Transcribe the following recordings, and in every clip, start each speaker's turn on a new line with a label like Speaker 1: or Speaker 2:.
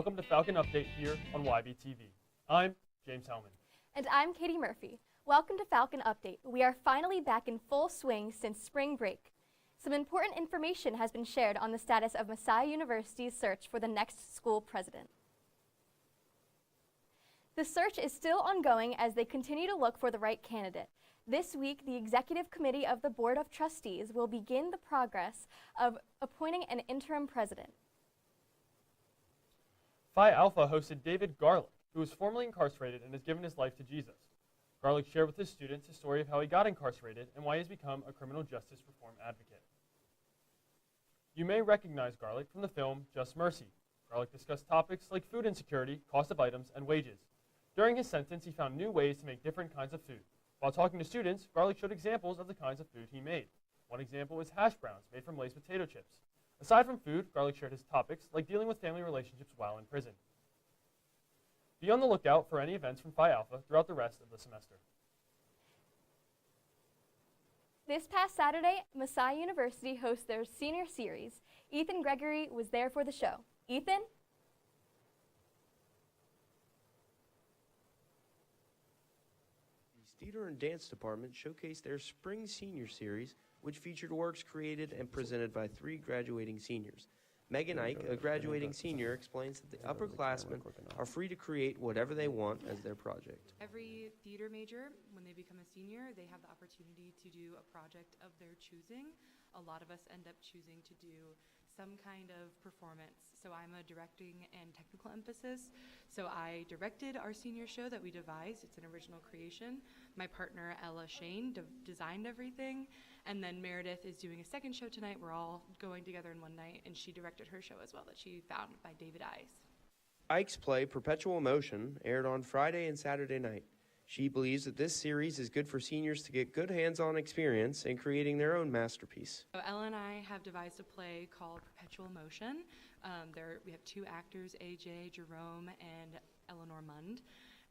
Speaker 1: Welcome to Falcon Update here on YBTV. I'm James Hellman.
Speaker 2: And I'm Katie Murphy. Welcome to Falcon Update. We are finally back in full swing since spring break. Some important information has been shared on the status of Messiah University's search for the next school president. The search is still ongoing as they continue to look for the right candidate. This week, the Executive Committee of the Board of Trustees will begin the progress of appointing an interim president.
Speaker 1: Phi Alpha hosted David Garlick, who was formerly incarcerated and has given his life to Jesus. Garlick shared with his students his story of how he got incarcerated and why he has become a criminal justice reform advocate. You may recognize Garlick from the film Just Mercy. Garlick discussed topics like food insecurity, cost of items, and wages. During his sentence, he found new ways to make different kinds of food. While talking to students, Garlick showed examples of the kinds of food he made. One example was hash browns made from Lay's potato chips. Aside from food, Garlick shared his topics like dealing with family relationships while in prison. Be on the lookout for any events from Phi Alpha throughout the rest of the semester.
Speaker 2: This past Saturday, Messiah University hosts their senior series. Ethan Gregory was there for the show. Ethan?
Speaker 3: The Theater and Dance Department showcased their Spring Senior Series, which featured works created and presented by 3 graduating seniors. Megan Ike, a graduating senior, explains that the upperclassmen are free to create whatever they want as their project.
Speaker 4: Every theater major, when they become a senior, they have the opportunity to do a project of their choosing. A lot of us end up choosing to do some kind of performance. So I'm a directing and technical emphasis. So I directed our senior show that we devised. It's an original creation. My partner, Ella Shane, designed everything. And then Meredith is doing a second show tonight. We're all going together in one night, and she directed her show as well that she found by David Ice.
Speaker 3: Ike's play, Perpetual Motion, aired on Friday and Saturday night. She believes that this series is good for seniors to get good hands-on experience in creating their own masterpiece.
Speaker 4: So Ella and I have devised a play called Perpetual Motion. We have 2 actors, AJ, Jerome, and Eleanor Mund,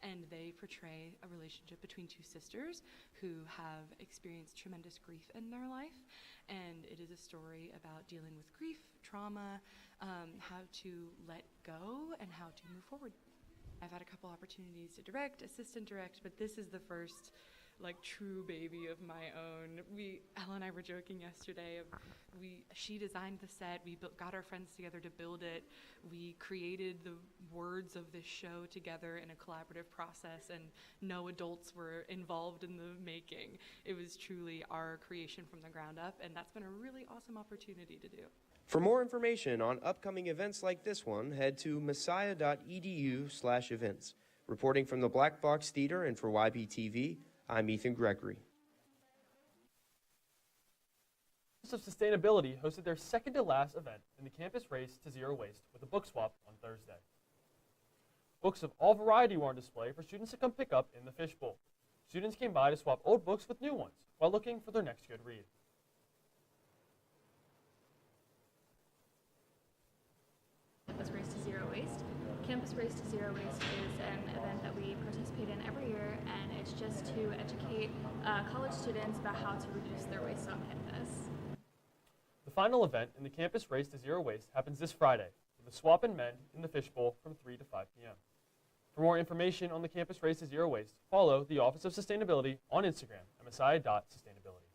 Speaker 4: and they portray a relationship between 2 sisters who have experienced tremendous grief in their life, and it is a story about dealing with grief, trauma, how to let go, and how to move forward. I've had a couple opportunities to direct, assistant direct, but this is the first true baby of my own. Ella and I were joking yesterday. She designed the set. We got our friends together to build it. We created the words of this show together in a collaborative process, and no adults were involved in the making. It was truly our creation from the ground up, and that's been a really awesome opportunity to do.
Speaker 3: For more information on upcoming events like this one, head to messiah.edu/events. Reporting from the Black Box Theater and for YBTV, I'm Ethan Gregory.
Speaker 1: Office of Sustainability hosted their second-to-last event in the campus race to zero waste with a book swap on Thursday. Books of all variety were on display for students to come pick up in the fishbowl. Students came by to swap old books with new ones while looking for their next good read.
Speaker 5: Campus Race to Zero Waste. Campus Race to Zero Waste is an event that we participate in every year, and it's just to educate college students about how to reduce their waste on campus.
Speaker 1: The final event in the campus race to zero waste happens this Friday with a swap and mend in the fishbowl from 3 to 5 p.m. For more information on the campus race to zero waste, follow the Office of Sustainability on Instagram at messiah.sustainability.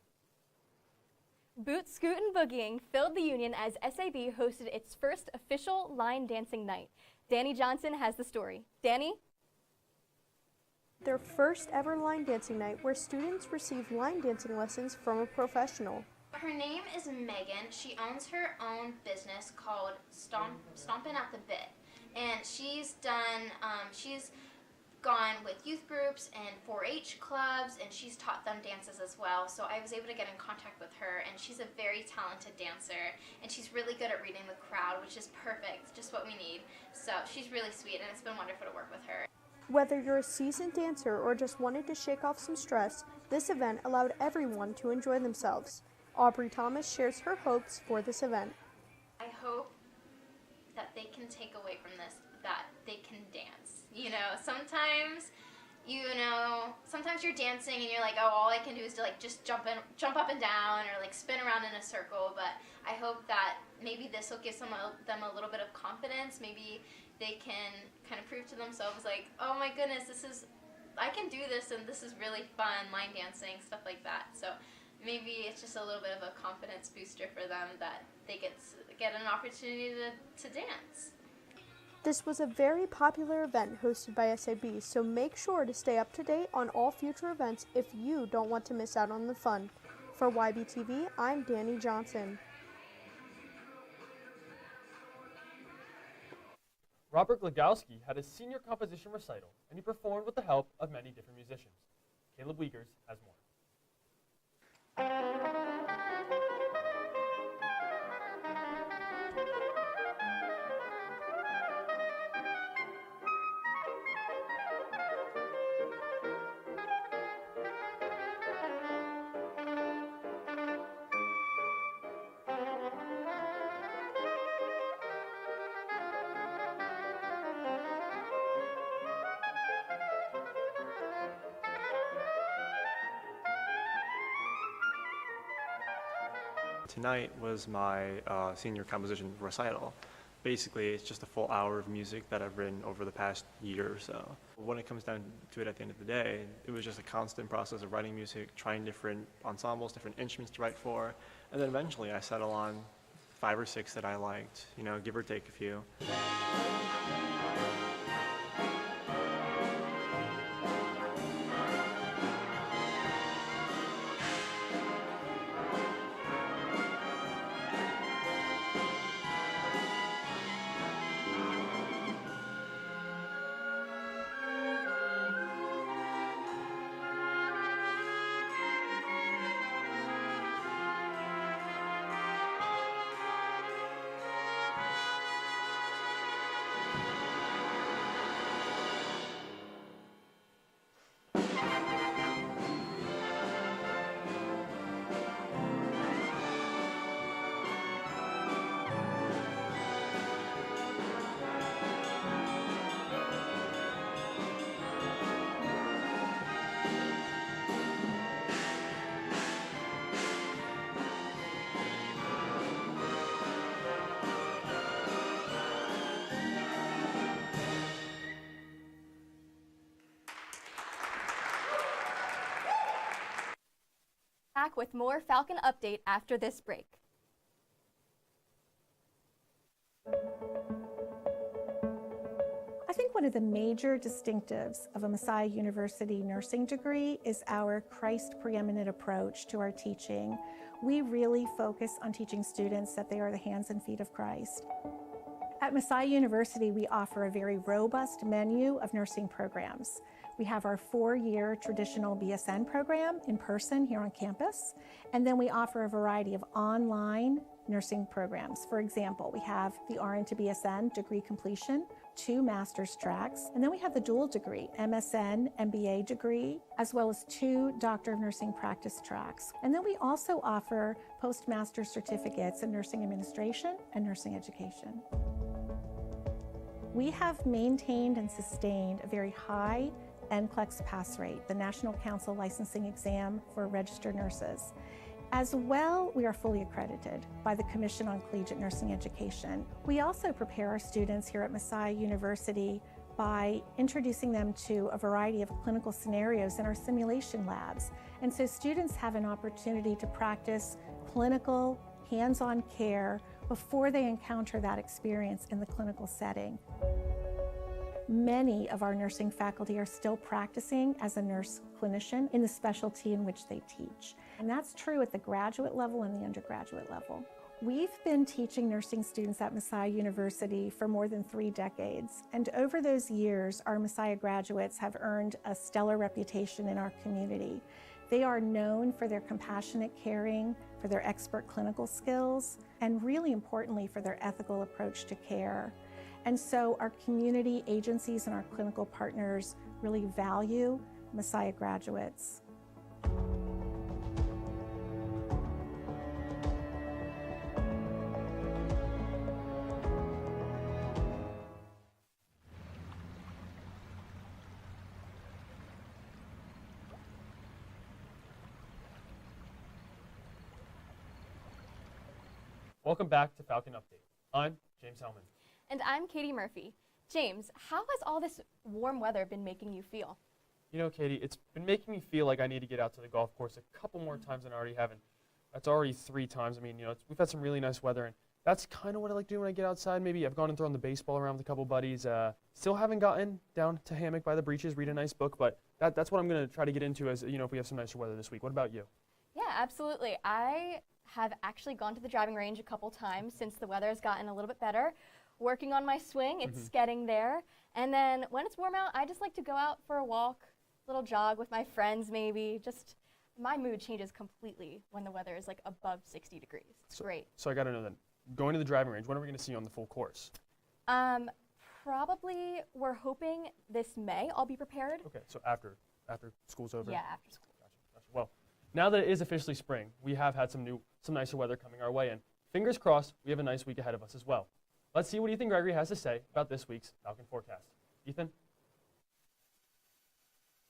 Speaker 2: Boot Scoot and Boogieing filled the Union as SAB hosted its first official line dancing night. Danny Johnson has the story. Danny?
Speaker 6: Their first ever line dancing night where students received line dancing lessons from a professional.
Speaker 7: Her name is Megan. She owns her own business called Stompin' at the Bit. And she's gone with youth groups and 4-H clubs, and she's taught them dances as well. So I was able to get in contact with her, and she's a very talented dancer, and she's really good at reading the crowd, which is perfect, just what we need. So she's really sweet, and it's been wonderful to work with her.
Speaker 6: Whether you're a seasoned dancer or just wanted to shake off some stress, this event allowed everyone to enjoy themselves. Aubrey Thomas shares her hopes for this event.
Speaker 7: I hope that they can take away from this that they can dance. You know, sometimes sometimes you're dancing and you're like, oh, all I can do is to like just jump up and down or like spin around in a circle. But I hope that maybe this will give them a little bit of confidence. Maybe they can kind of prove to themselves like, oh my goodness, I can do this and this is really fun, line dancing, stuff like that. So maybe it's just a little bit of a confidence booster for them that they get an opportunity to dance.
Speaker 6: This was a very popular event hosted by SAB, so make sure to stay up to date on all future events if you don't want to miss out on the fun. For YBTV, I'm Danny Johnson.
Speaker 1: Robert Glagowski had his senior composition recital, and he performed with the help of many different musicians. Caleb Wiegers has more.
Speaker 8: Tonight was my senior composition recital. Basically, it's just a full hour of music that I've written over the past year or so. When it comes down to it at the end of the day, it was just a constant process of writing music, trying different ensembles, different instruments to write for, and then eventually I settled on 5 or 6 that I liked, give or take a few.
Speaker 2: Back with more Falcon Update after this break.
Speaker 9: I think one of the major distinctives of a Messiah University nursing degree is our Christ preeminent approach to our teaching. We really focus on teaching students that they are the hands and feet of Christ. At Messiah University, we offer a very robust menu of nursing programs. We have our 4-year traditional BSN program in person here on campus, and then we offer a variety of online nursing programs. For example, we have the RN to BSN degree completion, 2 master's tracks, and then we have the dual degree, MSN, MBA degree, as well as 2 Doctor of Nursing practice tracks. And then we also offer postmaster's certificates in nursing administration and nursing education. We have maintained and sustained a very high NCLEX pass rate, the National Council Licensing Exam for registered nurses. As well, we are fully accredited by the Commission on Collegiate Nursing Education. We also prepare our students here at Messiah University by introducing them to a variety of clinical scenarios in our simulation labs. And so students have an opportunity to practice clinical, hands-on care before they encounter that experience in the clinical setting. Many of our nursing faculty are still practicing as a nurse clinician in the specialty in which they teach. And that's true at the graduate level and the undergraduate level. We've been teaching nursing students at Messiah University for more than 3 decades. And over those years, our Messiah graduates have earned a stellar reputation in our community. They are known for their compassionate caring, for their expert clinical skills, and really importantly, for their ethical approach to care. And so our community agencies and our clinical partners really value Messiah graduates.
Speaker 1: Welcome back to Falcon Update. I'm James Hellman.
Speaker 2: And I'm Katie Murphy. James, how has all this warm weather been making you feel?
Speaker 1: You know, Katie, it's been making me feel like I need to get out to the golf course a couple more times than I already have. And that's already 3 times. I mean, you know, we've had some really nice weather, and that's kind of what I like to do when I get outside. Maybe I've gone and thrown the baseball around with a couple buddies. Still haven't gotten down to hammock by the breeches, read a nice book, but that's what I'm going to try to get into as, you know, if we have some nicer weather this week. What about you?
Speaker 2: Yeah, absolutely. I have actually gone to the driving range a couple times since the weather has gotten a little bit better. Working on my swing, it's getting there. And then when it's warm out, I just like to go out for a walk, little jog with my friends maybe. Just my mood changes completely when the weather is like above 60 degrees. It's great.
Speaker 1: So I got to know then, going to the driving range, when are we going to see you on the full course?
Speaker 2: Probably we're hoping this May I'll be prepared.
Speaker 1: Okay, so after school's over?
Speaker 2: Yeah, after school.
Speaker 1: Gotcha. Well, now that it is officially spring, we have had some nicer weather coming our way, and fingers crossed, we have a nice week ahead of us as well. Let's see what Ethan Gregory has to say about this week's Falcon forecast. Ethan?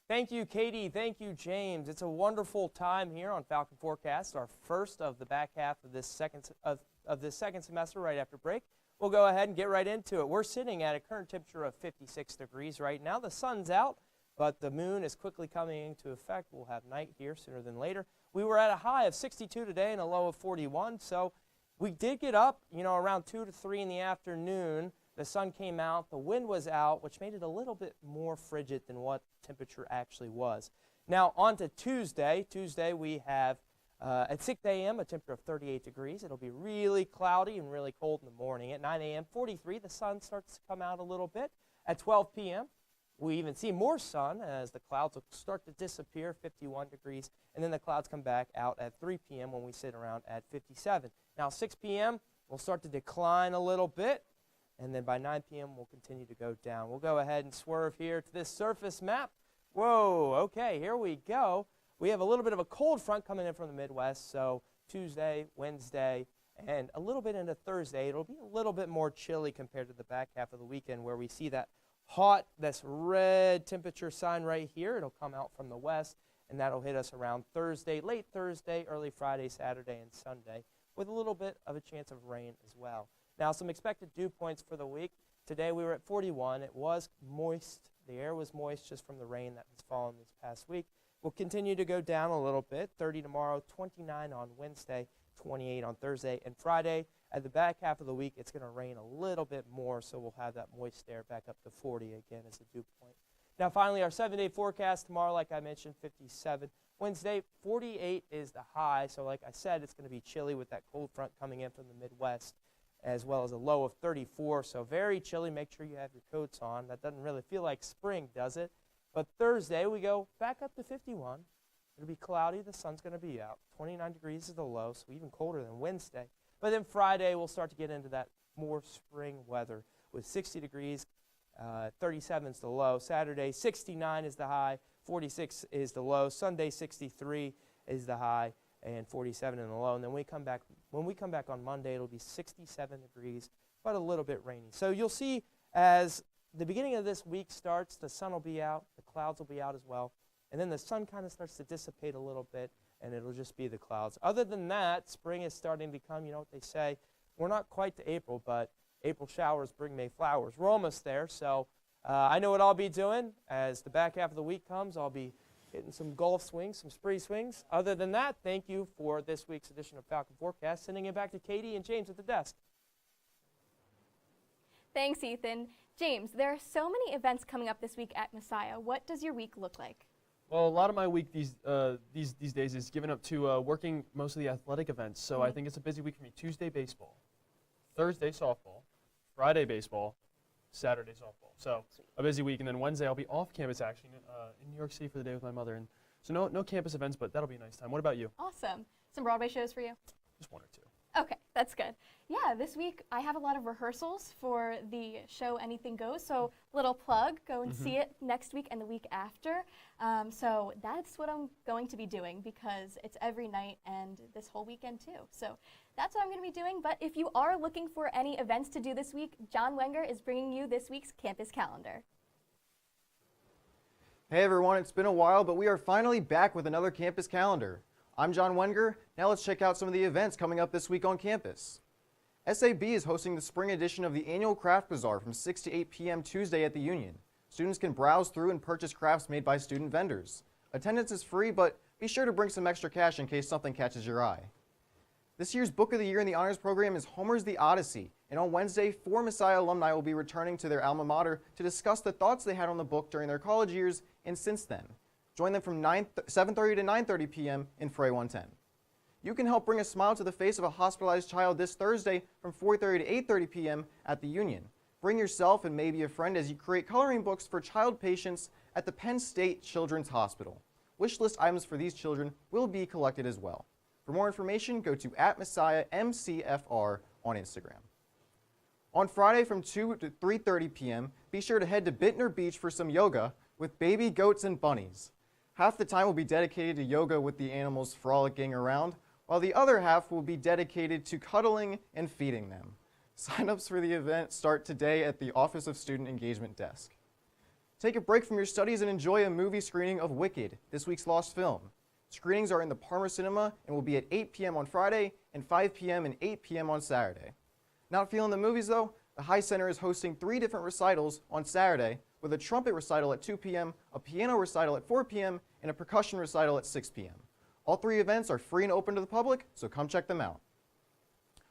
Speaker 10: Thank you, Katie. Thank you, James. It's a wonderful time here on Falcon Forecast, our first of the back half of this second semester right after break. We'll go ahead and get right into it. We're sitting at a current temperature of 56 degrees right now. The sun's out, but the moon is quickly coming into effect. We'll have night here sooner than later. We were at a high of 62 today and a low of 41, so we did get up, you know, around 2 to 3 in the afternoon. The sun came out, the wind was out, which made it a little bit more frigid than what temperature actually was. Now, on to Tuesday. Tuesday we have at 6 a.m. a temperature of 38 degrees. It'll be really cloudy and really cold in the morning. At 9 a.m., 43. The sun starts to come out a little bit. At 12 p.m., we even see more sun as the clouds will start to disappear, 51 degrees, and then the clouds come back out at 3 p.m. when we sit around at 57. Now, 6 p.m., we'll start to decline a little bit, and then by 9 p.m., we'll continue to go down. We'll go ahead and swerve here to this surface map. Whoa, okay, here we go. We have a little bit of a cold front coming in from the Midwest, so Tuesday, Wednesday, and a little bit into Thursday, it'll be a little bit more chilly compared to the back half of the weekend where we see that hot, this red temperature sign right here. It'll come out from the west, and that'll hit us around Thursday, late Thursday, early Friday, Saturday, and Sunday, with a little bit of a chance of rain as well. Now, some expected dew points for the week. Today we were at 41. It was moist. The air was moist just from the rain that has fallen this past week. We'll continue to go down a little bit. 30 tomorrow, 29 on Wednesday, 28 on Thursday, and Friday. At the back half of the week, it's going to rain a little bit more, so we'll have that moist air back up to 40 again as a dew point. Now, finally, our 7-day forecast tomorrow, like I mentioned, 57. Wednesday, 48 is the high, so like I said, it's going to be chilly with that cold front coming in from the Midwest, as well as a low of 34, so very chilly. Make sure you have your coats on. That doesn't really feel like spring, does it? But Thursday, we go back up to 51. It'll be cloudy. The sun's going to be out. 29 degrees is the low, so even colder than Wednesday. But then Friday, we'll start to get into that more spring weather with 60 degrees, 37 is the low. Saturday, 69 is the high, 46 is the low. Sunday, 63 is the high, and 47 in the low. And then when we come back on Monday, it'll be 67 degrees, but a little bit rainy. So you'll see as the beginning of this week starts, the sun will be out, the clouds will be out as well, and then the sun kind of starts to dissipate a little bit, and it'll just be the clouds. Other than that, spring is starting to come. You know what they say, we're not quite to April, but April showers bring May flowers. We're almost there, so I know what I'll be doing as the back half of the week comes. I'll be hitting some golf swings, some spree swings. Other than that, thank you for this week's edition of Falcon Forecast. Sending it back to Katie and James at the desk.
Speaker 2: Thanks, Ethan. James, there are so many events coming up this week at Messiah. What does your week look like?
Speaker 1: Well, a lot of my week these days is given up to working most of the athletic events, so I think it's a busy week for me. Tuesday, baseball. Thursday, softball. Friday, baseball. Saturday, softball. So a busy week, and then Wednesday I'll be off campus actually in New York City for the day with my mother, and so no campus events, but that'll be a nice time. What about you?
Speaker 2: Awesome. Some Broadway shows for you?
Speaker 1: Just 1 or 2.
Speaker 2: Okay, that's good. Yeah, this week I have a lot of rehearsals for the show Anything Goes, so little plug, go and see it next week and the week after. So that's what I'm going to be doing because it's every night and this whole weekend too. So that's what I'm going to be doing, but if you are looking for any events to do this week, John Wenger is bringing you this week's campus calendar.
Speaker 11: Hey everyone, it's been a while, but we are finally back with another campus calendar. I'm John Wenger. Now let's check out some of the events coming up this week on campus. SAB is hosting the spring edition of the annual Craft Bazaar from 6 to 8 p.m. Tuesday at the Union. Students can browse through and purchase crafts made by student vendors. Attendance is free, but be sure to bring some extra cash in case something catches your eye. This year's Book of the Year in the Honors Program is Homer's The Odyssey, and on Wednesday, 4 Messiah alumni will be returning to their alma mater to discuss the thoughts they had on the book during their college years and since then. Join them from 7:30 to 9:30 p.m. in Fray 110. You can help bring a smile to the face of a hospitalized child this Thursday from 4:30 to 8:30 p.m. at the Union. Bring yourself and maybe a friend as you create coloring books for child patients at the Penn State Children's Hospital. Wish list items for these children will be collected as well. For more information, go to @MessiahMCFR on Instagram. On Friday from 2 to 3:30 p.m., be sure to head to Bittner Beach for some yoga with baby goats and bunnies. Half the time will be dedicated to yoga with the animals frolicking around, while the other half will be dedicated to cuddling and feeding them. Sign-ups for the event start today at the Office of Student Engagement desk. Take a break from your studies and enjoy a movie screening of Wicked, this week's Lost film. Screenings are in the Parmer Cinema and will be at 8 p.m. on Friday and 5 p.m. and 8 p.m. on Saturday. Not feeling the movies though? The High Center is hosting 3 different recitals on Saturday with a trumpet recital at 2 p.m., a piano recital at 4 p.m., and a percussion recital at 6 p.m. All 3 events are free and open to the public, so come check them out.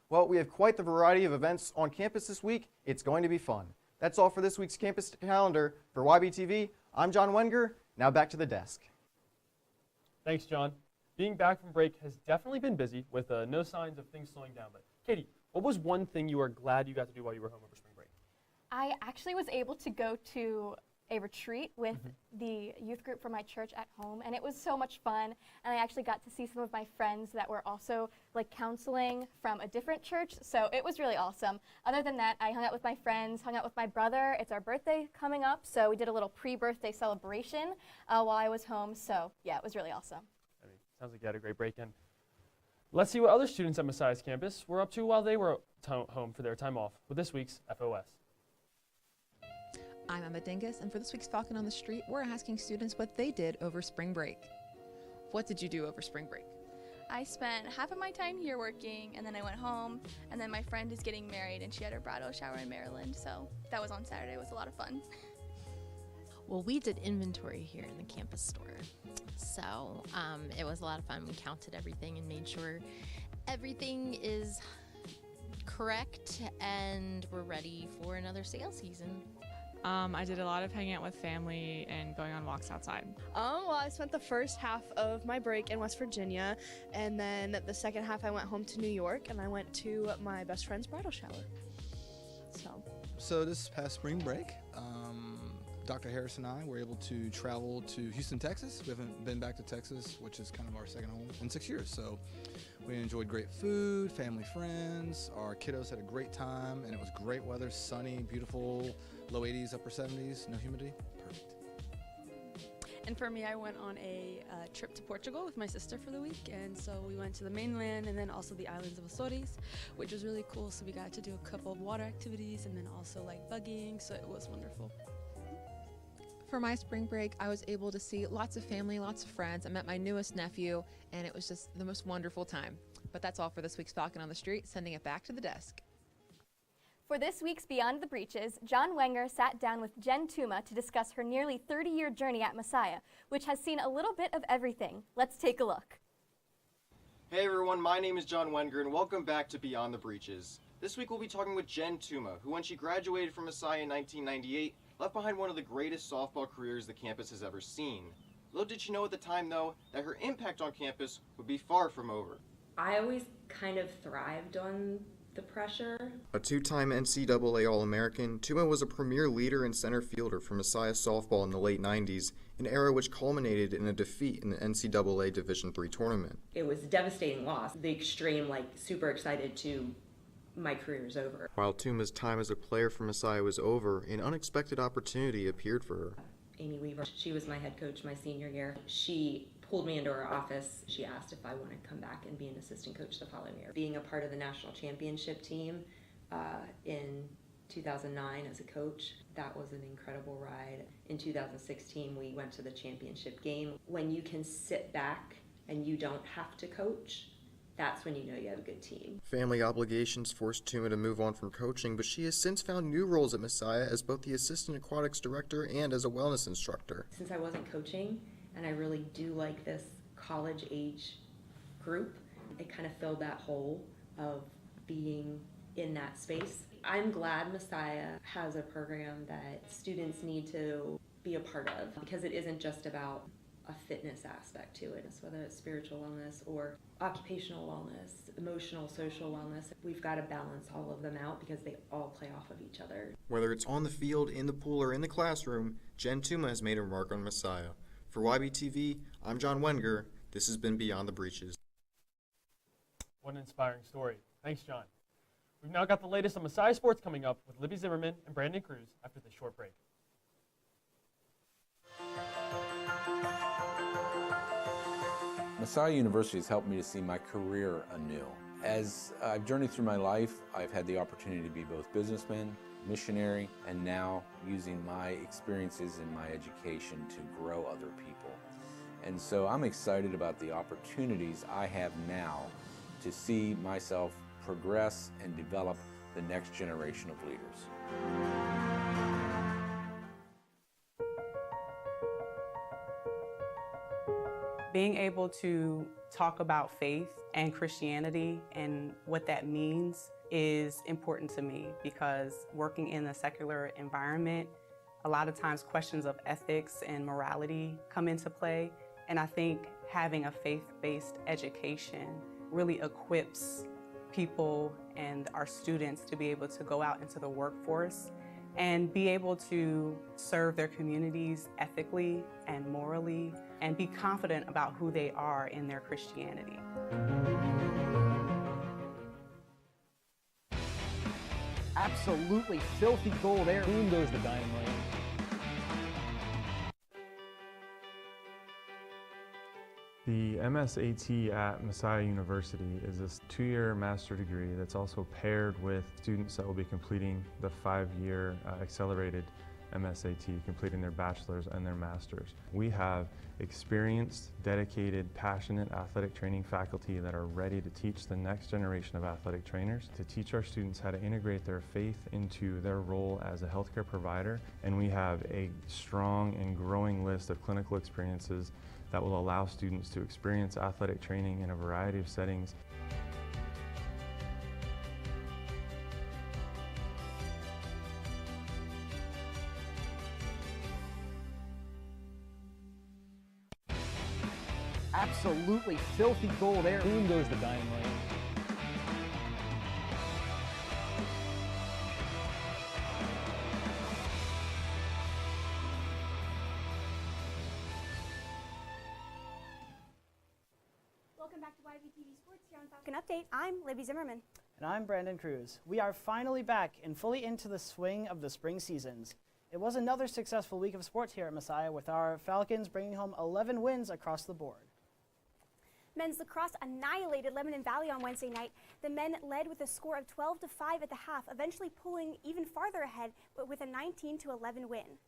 Speaker 11: Well, we have quite the variety of events on campus this week. It's going to be fun. That's all for this week's campus calendar. For YBTV, I'm John Wenger. Now back to the desk.
Speaker 1: Thanks, John. Being back from break has definitely been busy with no signs of things slowing down. But Katie, what was one thing you are glad you got to do while you were home over spring break?
Speaker 2: I actually was able to go to a retreat with the youth group from my church at home, and it was so much fun. And I actually got to see some of my friends that were also like counseling from a different church, so it was really awesome. Other than that, I hung out with my friends, hung out with my brother. It's our birthday coming up, so we did a little pre-birthday celebration while I was home, so yeah, it was really awesome.
Speaker 1: I mean, sounds like you had a great break in. Let's see what other students at Messiah's campus were up to while they were home for their time off with this week's FOS.
Speaker 12: I'm Emma Dingus, and for this week's Falcon on the Street, we're asking students what they did over spring break. What did you do over spring break?
Speaker 13: I spent half of my time here working, and then I went home, and then my friend is getting married, and she had her bridal shower in Maryland, so that was on Saturday. It was a lot of fun.
Speaker 14: Well, we did inventory here in the campus store, so it was a lot of fun. We counted everything and made sure everything is correct, and we're ready for another sales season.
Speaker 15: I did a lot of hanging out with family and going on walks outside.
Speaker 16: Well, I spent the first half of my break in West Virginia, and then the second half I went home to New York, and I went to my best friend's bridal shower.
Speaker 17: So this past spring break, Dr. Harris and I were able to travel to Houston, Texas. We haven't been back to Texas, which is kind of our second home, in 6 years. So we enjoyed great food, family, friends. Our kiddos had a great time, and it was great weather, sunny, beautiful, low 80s, upper 70s, no humidity. Perfect.
Speaker 18: And for me, I went on a trip to Portugal with my sister for the week, and so we went to the mainland and then also the islands of Açores, which was really cool. So we got to do a couple of water activities and then also like buggying, so it was wonderful.
Speaker 12: For my spring break, I was able to see lots of family, lots of friends. I met my newest nephew, and it was just the most wonderful time. But that's all for this week's Falcon on the Street, sending it back to the desk.
Speaker 2: For this week's Beyond the Breaches, John Wenger sat down with Jen Tuma to discuss her nearly 30-year journey at Messiah, which has seen a little bit of everything. Let's take a look.
Speaker 11: Hey everyone, my name is John Wenger, and welcome back to Beyond the Breaches. This week we'll be talking with Jen Tuma, who when she graduated from Messiah in 1998, left behind one of the greatest softball careers the campus has ever seen. Little did she know at the time, though, that her impact on campus would be far from over.
Speaker 19: I always kind of thrived on the pressure.
Speaker 20: A two-time NCAA All-American, Tuma was a premier leader and center fielder for Messiah softball in the late 90s, an era which culminated in a defeat in the NCAA Division III tournament.
Speaker 19: It was a devastating loss. The extreme, super excited to my career's over.
Speaker 20: While Tuma's time as a player for Messiah was over, an unexpected opportunity appeared for her.
Speaker 19: Amy Weaver, she was my head coach my senior year. She pulled me into her office. She asked if I wanted to come back and be an assistant coach the following year. Being a part of the national championship team in 2009 as a coach, that was an incredible ride. In 2016, we went to the championship game. When you can sit back and you don't have to coach, that's when you know you have a good team.
Speaker 20: Family obligations forced Tuma to move on from coaching, but she has since found new roles at Messiah as both the assistant aquatics director and as a wellness instructor.
Speaker 19: Since I wasn't coaching, and I really do like this college age group, it kind of filled that hole of being in that space. I'm glad Messiah has a program that students need to be a part of, because it isn't just about a fitness aspect to it, whether it's spiritual wellness or occupational wellness, emotional, social wellness. We've got to balance all of them out because they all play off of each other.
Speaker 20: Whether it's on the field, in the pool, or in the classroom, Jen Tuma has made a mark on Messiah. For YBTV, I'm John Wenger. This has been Beyond the Breaches.
Speaker 1: What an inspiring story. Thanks, John. We've now got the latest on Messiah sports coming up with Libby Zimmerman and Brandon Cruz after this short break.
Speaker 21: Messiah University has helped me to see my career anew. As I've journeyed through my life, I've had the opportunity to be both businessman, missionary, and now using my experiences in my education to grow other people. And so I'm excited about the opportunities I have now to see myself progress and develop the next generation of leaders.
Speaker 22: Being able to talk about faith and Christianity and what that means is important to me, because working in a secular environment, a lot of times questions of ethics and morality come into play. And I think having a faith-based education really equips people and our students to be able to go out into the workforce and be able to serve their communities ethically and morally and be confident about who they are in their Christianity.
Speaker 23: Absolutely filthy goal there. Boom goes the dynamite.
Speaker 24: The MSAT at Messiah University is this 2-year master degree that's also paired with students that will be completing the 5-year accelerated MSAT, completing their bachelor's and their master's. We have experienced, dedicated, passionate athletic training faculty that are ready to teach the next generation of athletic trainers, to teach our students how to integrate their faith into their role as a healthcare provider. And we have a strong and growing list of clinical experiences that will allow students to experience athletic training in a variety of settings.
Speaker 23: Absolutely filthy goal there. Boom goes the dynamite.
Speaker 25: Welcome back to YBTV Sports here on Falcon Update. I'm Libby Zimmerman.
Speaker 26: And I'm Brandon Cruz. We are finally back and fully into the swing of the spring seasons. It was another successful week of sports here at Messiah, with our Falcons bringing home 11 wins across the board.
Speaker 25: Men's lacrosse annihilated Lebanon Valley on Wednesday night. The men led with a score of 12-5 at the half, eventually pulling even farther ahead, but with a 19-11 win.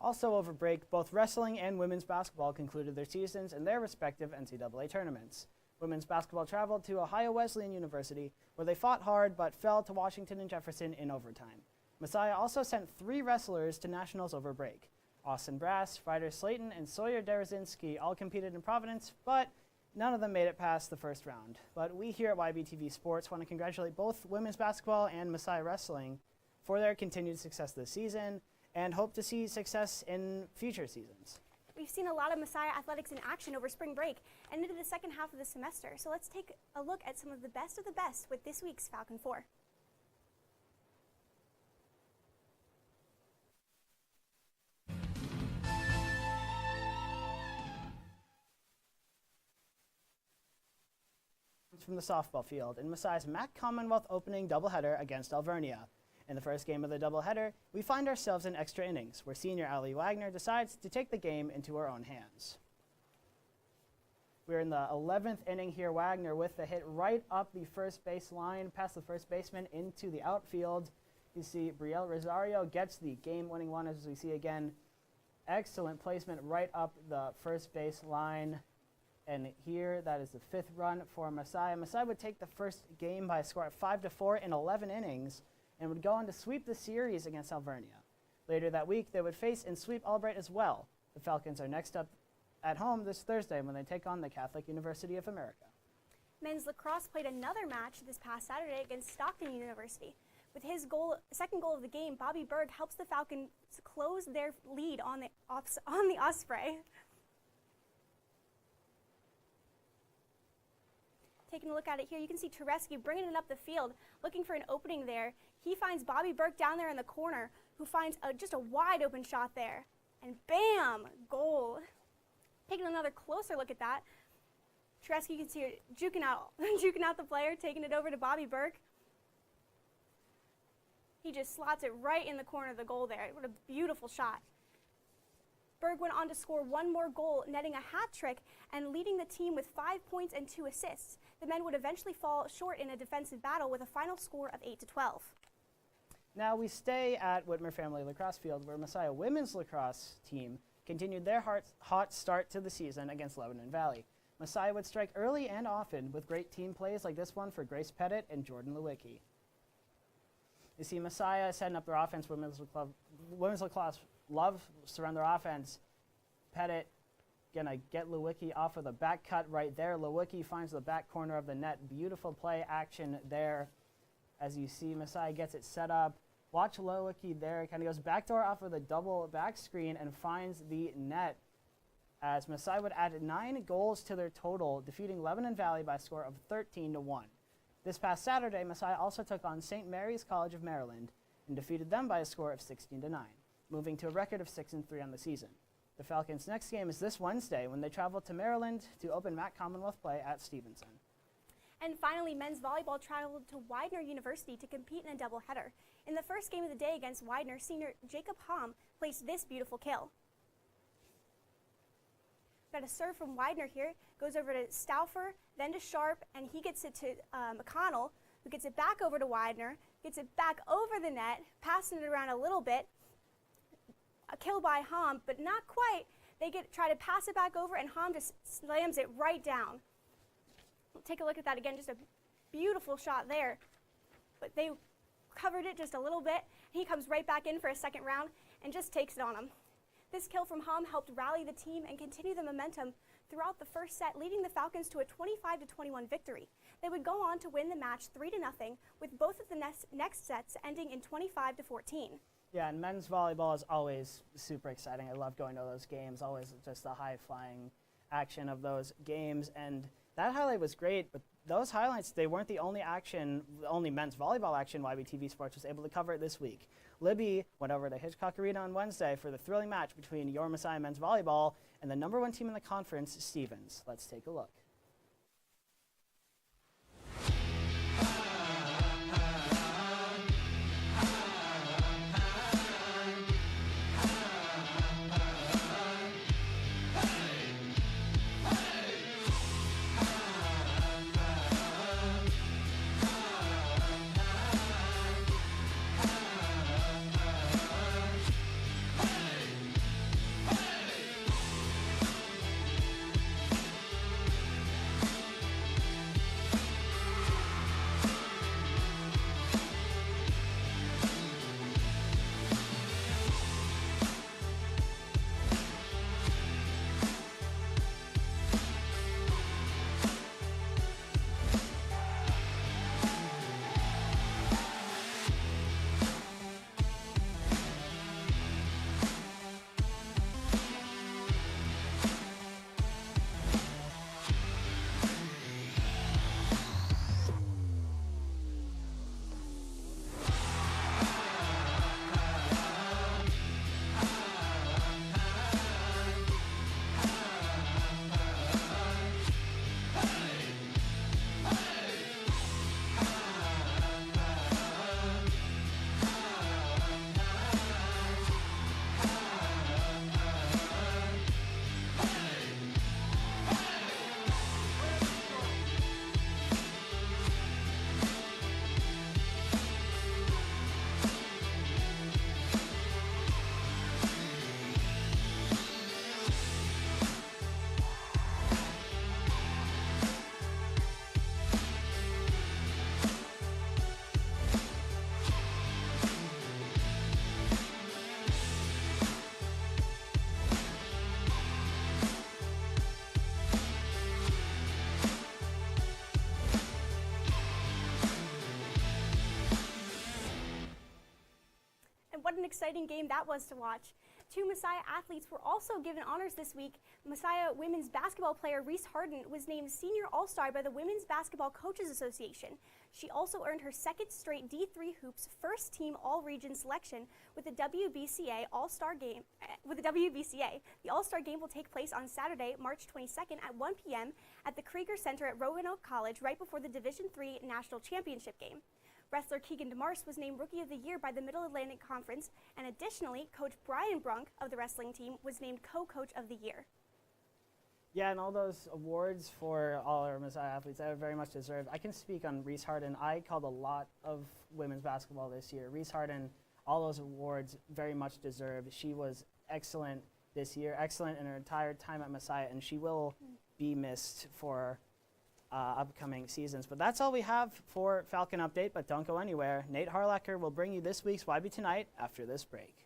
Speaker 26: Also over break, both wrestling and women's basketball concluded their seasons in their respective NCAA tournaments. Women's basketball traveled to Ohio Wesleyan University, where they fought hard but fell to Washington and Jefferson in overtime. Messiah also sent 3 wrestlers to nationals over break. Austin Brass, Ryder Slayton, and Sawyer Derazinski all competed in Providence, but none of them made it past the first round. But we here at YBTV Sports want to congratulate both women's basketball and Messiah Wrestling for their continued success this season and hope to see success in future seasons.
Speaker 25: We've seen a lot of Messiah athletics in action over spring break and into the second half of the semester. So let's take a look at some of the best with this week's Falcon 4.
Speaker 26: From the softball field in Messiah's MAC Commonwealth opening doubleheader against Alvernia. In the first game of the doubleheader, we find ourselves in extra innings, where senior Allie Wagner decides to take the game into her own hands. We're in the 11th inning here. Wagner with the hit right up the first base line, past the first baseman into the outfield. You see Brielle Rosario gets the game-winning one, as we see again. Excellent placement right up the first base line. And here, that is the 5th run for Messiah. Messiah would take the first game by a score of 5-4 in 11 innings and would go on to sweep the series against Alvernia. Later that week, they would face and sweep Albright as well. The Falcons are next up at home this Thursday when they take on the Catholic University of America.
Speaker 25: Men's lacrosse played another match this past Saturday against Stockton University. With his second goal of the game, Bobby Berg helps the Falcons close their lead on the Osprey. Taking a look at it here, you can see Tereski bringing it up the field, looking for an opening there. He finds Bobby Burke down there in the corner, who finds just a wide open shot there. And bam, goal. Taking another closer look at that, Tereski, you can see her juking out the player, taking it over to Bobby Burke. He just slots it right in the corner of the goal there. What a beautiful shot. Berg went on to score one more goal, netting a hat trick and leading the team with 5 points and 2 assists. The men would eventually fall short in a defensive battle with a final score of 8-12.
Speaker 26: Now we stay at Whitmer Family Lacrosse Field, where Messiah women's lacrosse team continued their hot start to the season against Lebanon Valley. Messiah would strike early and often with great team plays like this one for Grace Pettit and Jordan Lewicki. You see Messiah setting up their offense. Women's lacrosse love surround their offense. Pettit gonna get Lewicki off of the back cut right there. Lewicki finds the back corner of the net. Beautiful play action there. As you see, Messiah gets it set up. Watch Lewicki there. Kind of goes backdoor off of the double back screen and finds the net. As Messiah would add 9 goals to their total, defeating Lebanon Valley by a score of 13-1. This past Saturday, Messiah also took on St. Mary's College of Maryland and defeated them by a score of 16-9, moving to a record of 6-3 on the season. The Falcons' next game is this Wednesday when they travel to Maryland to open MAC Commonwealth play at Stevenson.
Speaker 25: And finally, men's volleyball traveled to Widener University to compete in a doubleheader. In the first game of the day against Widener, senior Jacob Hom placed this beautiful kill. Got a serve from Widener here, goes over to Stauffer, then to Sharp, and he gets it to McConnell, who gets it back over to Widener, gets it back over the net, passing it around a little bit. A kill by Hom, but not quite. They try to pass it back over, and Hom just slams it right down. Take a look at that again, just a beautiful shot there. But they covered it just a little bit. He comes right back in for a second round and just takes it on him. This kill from Hom helped rally the team and continue the momentum throughout the first set, leading the Falcons to a 25-21 victory. They would go on to win the match 3-0, with both of the next sets ending in 25-14.
Speaker 26: Yeah, and men's volleyball is always super exciting. I love going to those games, always just the high-flying action of those games. And that highlight was great, but those highlights, they weren't the only men's volleyball action YBTV Sports was able to cover this week. Libby went over to Hitchcock Arena on Wednesday for the thrilling match between your Messiah men's volleyball and the #1 team in the conference, Stevens. Let's take a look.
Speaker 25: exciting game that was to watch. 2 Messiah athletes were also given honors this week. Messiah women's basketball player Reese Harden was named Senior All-Star by the Women's Basketball Coaches Association. She also earned her 2nd straight D3 Hoops first team all-region selection with the WBCA All-Star game. The All-Star game will take place on Saturday, March 22nd at 1 p.m. at the Krieger Center at Roanoke College right before the Division III National Championship game. Wrestler Keegan DeMarce was named Rookie of the Year by the Middle Atlantic Conference, and additionally, Coach Brian Brunk of the wrestling team was named Co-Coach of the Year.
Speaker 26: Yeah, and all those awards for all our Messiah athletes that are very much deserved. I can speak on Reese Harden. I called a lot of women's basketball this year. Reese Harden, all those awards very much deserved. She was excellent this year, excellent in her entire time at Messiah, and she will be missed for upcoming seasons. But that's all we have for Falcon Update, but don't go anywhere. Nate Harlacher will bring you this week's YB Tonight after this break.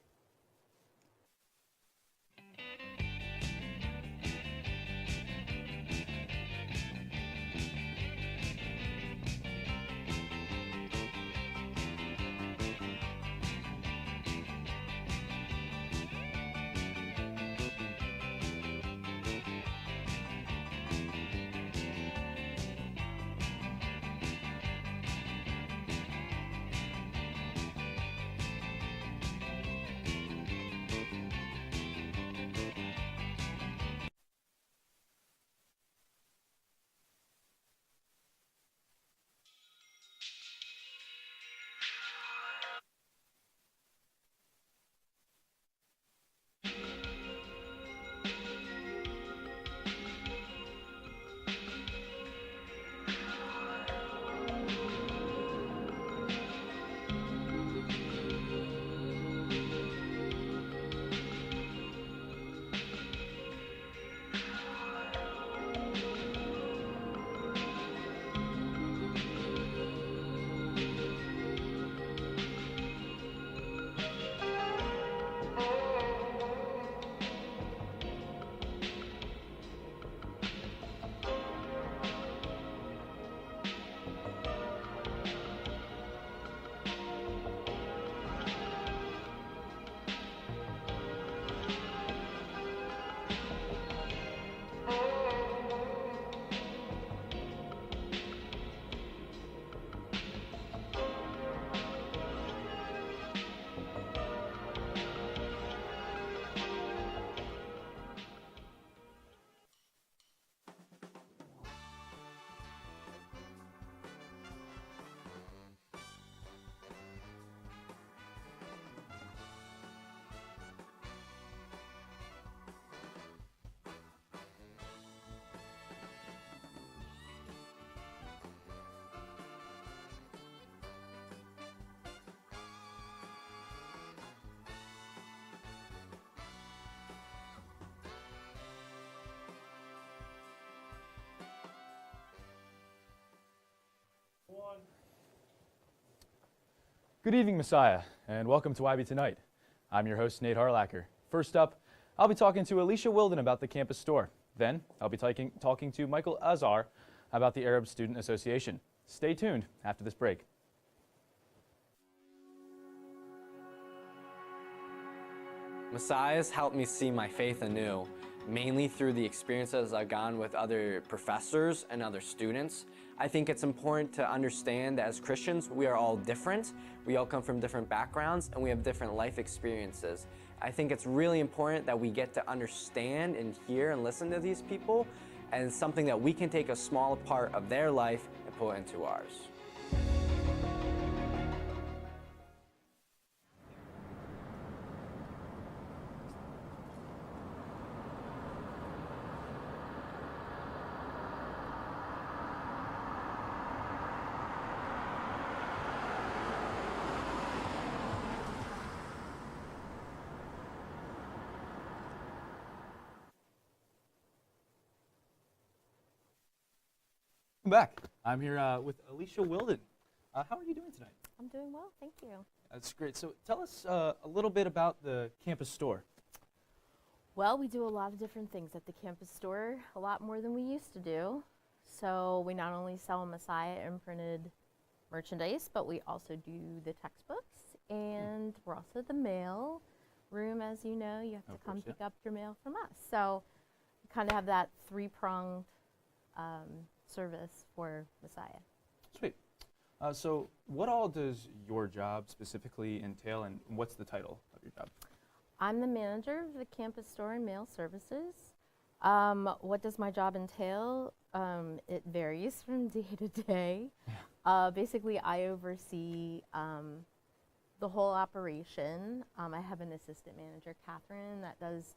Speaker 3: Good evening, Messiah, and welcome to YB Tonight. I'm your host, Nate Harlacher. First up, I'll be talking to Alicia Wilden about the campus store. Then, I'll be talking to Michael Azar about the Arab Student Association. Stay tuned after this break.
Speaker 4: Messiah's helped me see my faith anew, mainly through the experiences I've gone with other professors and other students. I think it's important to understand that as Christians, we are all different. We all come from different backgrounds and we have different life experiences. I think it's really important that we get to understand and hear and listen to these people, and it's something that we can take a small part of their life and put into ours.
Speaker 3: Welcome back. I'm here with Alicia Wilden. How are you doing tonight?
Speaker 2: I'm doing well, thank you.
Speaker 3: That's great. So tell us a little bit about the campus store.
Speaker 14: Well, we do a lot of different things at the campus store, a lot more than we used to do. So we not only sell Messiah imprinted merchandise, but we also do the textbooks and we're also the mail room. As you know, you have to come pick up your mail from us. So we kind of have that three-pronged service for Messiah.
Speaker 3: Sweet. So what all does your job specifically entail, and what's the title of your job?
Speaker 14: I'm the manager of the campus store and mail services. What does my job entail? It varies from day to day. Basically, I oversee the whole operation. I have an assistant manager, Catherine, that does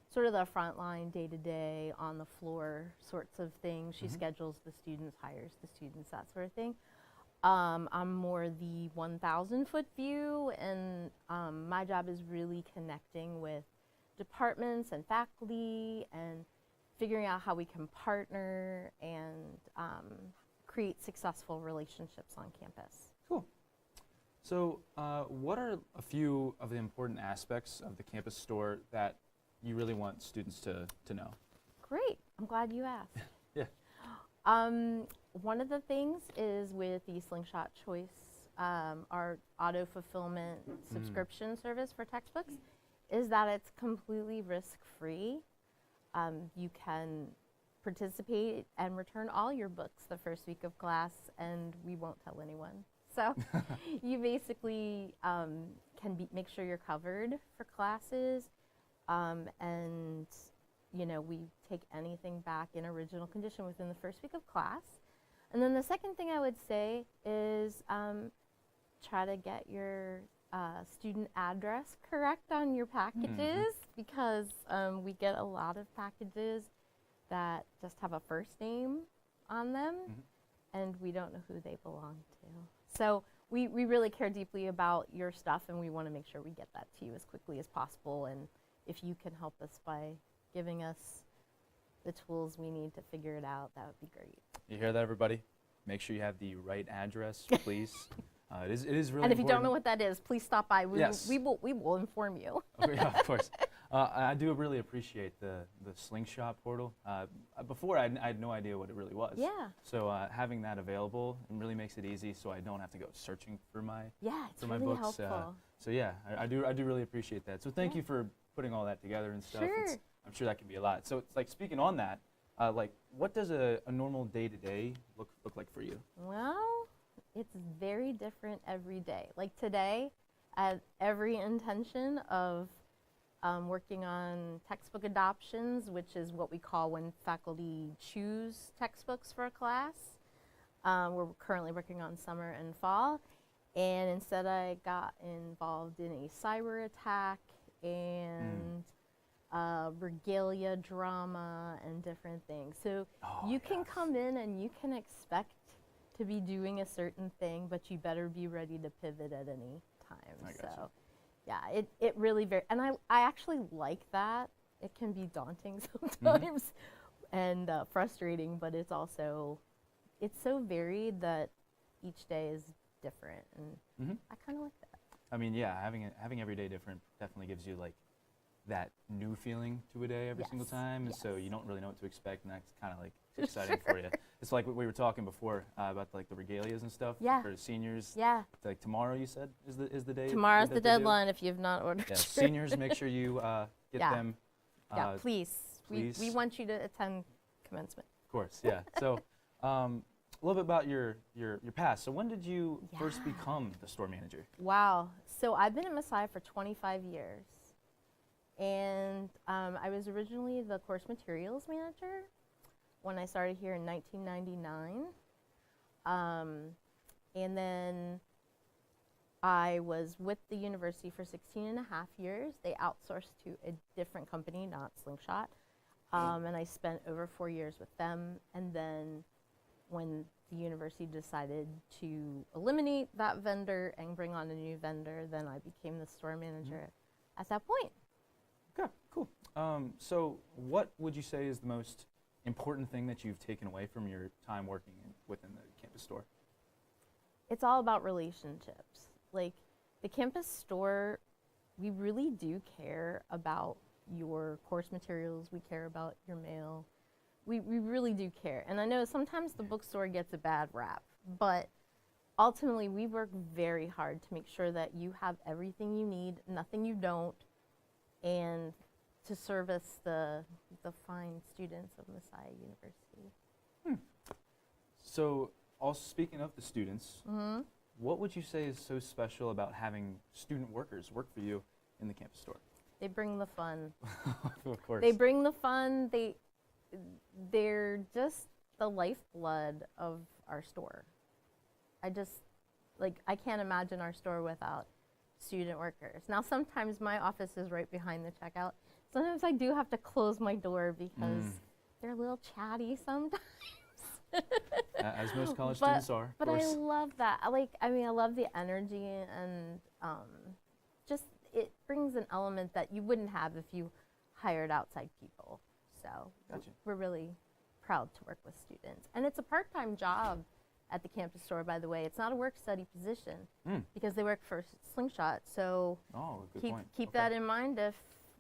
Speaker 14: sort of the frontline, day-to-day, on the floor sorts of things. She schedules the students, hires the students, that sort of thing. I'm more the 1,000-foot view, and my job is really connecting with departments and faculty and figuring out how we can partner and create successful relationships on campus.
Speaker 3: Cool. So what are a few of the important aspects of the campus store that you really want students to know?
Speaker 14: Great. I'm glad you asked.
Speaker 3: Yeah.
Speaker 14: One of the things is with the Slingshot Choice, our auto-fulfillment subscription service for textbooks, is that it's completely risk-free. You can participate and return all your books the first week of class, and we won't tell anyone. So you basically can make sure you're covered for classes, and we take anything back in original condition within the first week of class. And then the second thing I would say is try to get your student address correct on your packages, because we get a lot of packages that just have a first name on them, and we don't know who they belong to. So we really care deeply about your stuff, and we want to make sure we get that to you as quickly as possible. And if you can help us by giving us the tools we need to figure it out, that would be great.
Speaker 3: You hear that, everybody? Make sure you have the right address, please. It is really important.
Speaker 14: And if you don't know what that is, please stop by. We will inform you.
Speaker 3: Yeah, of course. I do really appreciate the Slingshot portal. Before, I had no idea what it really was.
Speaker 14: Yeah.
Speaker 3: So having that available really makes it easy, so I don't have to go searching for my
Speaker 14: it's
Speaker 3: for my
Speaker 14: really
Speaker 3: books.
Speaker 14: helpful.
Speaker 3: So yeah, I do really appreciate that. So thank you for putting all that together and stuff.
Speaker 14: Sure.
Speaker 3: I'm sure that can be a lot. So it's like, speaking on that, like, what does a normal day-to-day look like for you?
Speaker 14: Well, it's very different every day. Like today, I had every intention of working on textbook adoptions, which is what we call when faculty choose textbooks for a class. We're currently working on summer and fall. And instead I got involved in a cyber attack and regalia drama and different things. So you can come in and you can expect to be doing a certain thing, but you better be ready to pivot at any time. So yeah, it really and I actually like that. It can be daunting sometimes and frustrating, but it's also, it's so varied that each day is different, and I kind of like that.
Speaker 3: I mean, yeah, having every day different definitely gives you like that new feeling to a day every single time, and so you don't really know what to expect, and that's kind of like exciting for you. It's like what we were talking before about like the regalias and stuff for the seniors.
Speaker 14: Yeah.
Speaker 3: Like tomorrow, you said is the day.
Speaker 14: Tomorrow's the deadline if you've not ordered.
Speaker 3: Yeah, seniors, make sure you get them.
Speaker 14: Please. We want you to attend commencement.
Speaker 3: Of course, yeah. So. A little bit about your past. So when did you first become the store manager?
Speaker 14: Wow. So I've been at Messiah for 25 years. And I was originally the course materials manager when I started here in 1999. And then I was with the university for 16 and a half years. They outsourced to a different company, not Slingshot. And I spent over 4 years with them. And then when the university decided to eliminate that vendor and bring on a new vendor, then I became the store manager at that point.
Speaker 3: Okay, cool. So what would you say is the most important thing that you've taken away from your time working within the campus store?
Speaker 14: It's all about relationships. Like the campus store, we really do care about your course materials. We care about your mail. We really do care. And I know sometimes the bookstore gets a bad rap, but ultimately, we work very hard to make sure that you have everything you need, nothing you don't, and to service the fine students of Messiah University.
Speaker 3: So, also speaking of the students,
Speaker 14: Mhm.
Speaker 3: what would you say is so special about having student workers work for you in the campus store?
Speaker 14: They bring the fun.
Speaker 3: Of course.
Speaker 14: They bring the fun. They're just the lifeblood of our store. I can't imagine our store without student workers. Now, sometimes my office is right behind the checkout. Sometimes I do have to close my door because they're a little chatty sometimes.
Speaker 3: As most college students are.
Speaker 14: But I love that. I love the energy, and just it brings an element that you wouldn't have if you hired outside people. So
Speaker 3: Gotcha.
Speaker 14: we're really proud to work with students. And it's a part-time job at the campus store, by the way. It's not a work-study position because they work for Slingshot. So
Speaker 3: good point.
Speaker 14: keep that in mind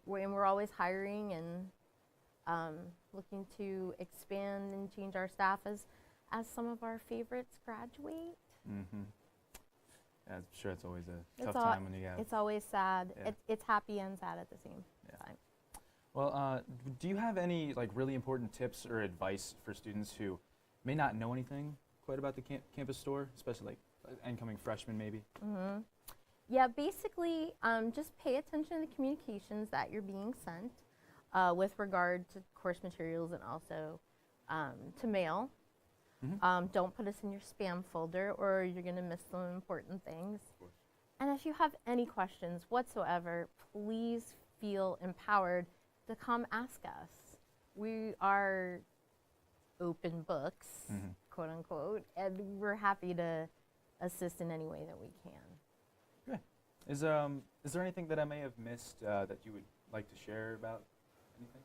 Speaker 14: when we're always hiring and looking to expand and change our staff as some of our favorites graduate.
Speaker 3: Yeah, I'm sure it's always a tough time when you have.
Speaker 14: It's always sad.
Speaker 3: Yeah.
Speaker 14: It's happy and sad at the same time.
Speaker 3: Well, do you have any really important tips or advice for students who may not know anything quite about the campus store, especially incoming freshmen maybe?
Speaker 14: Yeah, basically, just pay attention to the communications that you're being sent with regard to course materials and also to mail. Don't put us in your spam folder or you're going to miss some important things. And if you have any questions whatsoever, please feel empowered to come ask us. We are open books, quote unquote, and we're happy to assist in any way that we can.
Speaker 3: Good. Is there anything that I may have missed that you would like to share about anything?